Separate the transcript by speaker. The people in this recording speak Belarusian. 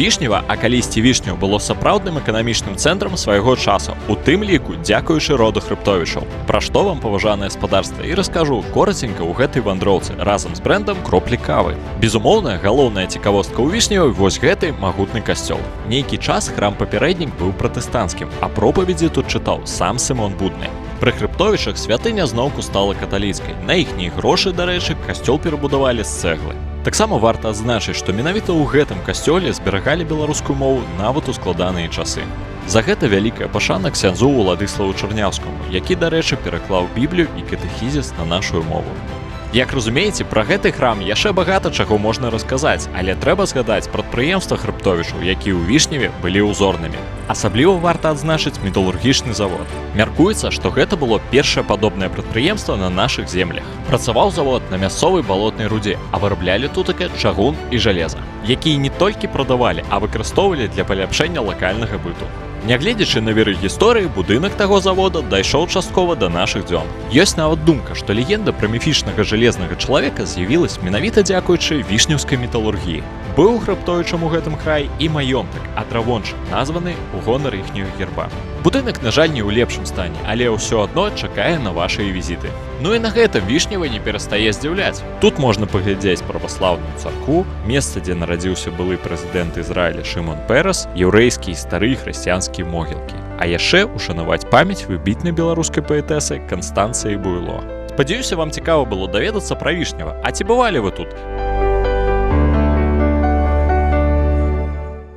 Speaker 1: Вішнева, а калісьці Вішнеў было сапраўдным эканамічным цэнтрам свайго часу, у тым ліку дзякуючы роду Хрыбтовічаў. Пра што вам, паважанае спадарства, і раскажу кораценька ў гэтай вандроўцы разам з брэндам кроплі кавы. Безумоўна, галоўная цікавостка ў Вішневай вось гэты магутны касцёл. Нейкі час храм папярэднік быў пратэстанцкім, а пропаведзі тут чытаў сам Сымон Будны. Пры Хрыбтовічах святыня зноўку стала каталіцкай. На іхнія грошы, дарэчы, касцёл перабудавалі з цэглы. Таксама варта адзначыць, што менавіта ў гэтым касцёле зберагалі беларускую мову нават у складаныя часы. За гэта вялікая пашана ксяндзу Уладыславу Чарняўскаму, які, дарэчы, пераклаў Біблію і катэхізіс на нашу мову. Як разумееце, пра гэты храм яшчэ багата чаго можна расказаць, але трэба згадаць прадпрыемства Хрыбтовічаў, якія ў Вішневе былі ўзорнымі. Асабліва варта адзначыць металургічны завод. Мяркуецца, што гэта было першае падобнае прадпрыемства на нашых землях. Працаваў завод на мясцовай балотнай рудзе, а выраблялі тутака чагун і жалеза, якія не толькі прадавалі, а выкарыстоўвалі для паляпшэння лакальнага быту. Нягледзячы на веры гісторыі, будынак таго завода дайшоў часткова да нашых дзён. Ёсць нават думка, што легенда пра міфічнага жалезнага чалавека з'явілась менавіта дзякуючы вішнеўскай металургіі. Быў Хрыбтовічам у гэтым краі і маёнтак, Атравончык, названы ў гонар іхняга герба. Будынак, на жаль, не ў лепшым стане, але ўсё адно чакае на вашыя візіты. Ну і на гэтым Вішнева не перастае здзіўляць. Тут можна паглядзець праваслаўную царкву, месца, дзе нарадзіўся былы прэзідэнт Ізраіля Шымон Перас, яўрэйскія старыя хрысціянскія могілкі. А яшчэ ушанаваць памяць выбітнай беларускай паэтэсы Канстанцыі Буйло. Спадзяюся, вам цікава было даведацца пра Вішнева. А ці бывалі вы тут?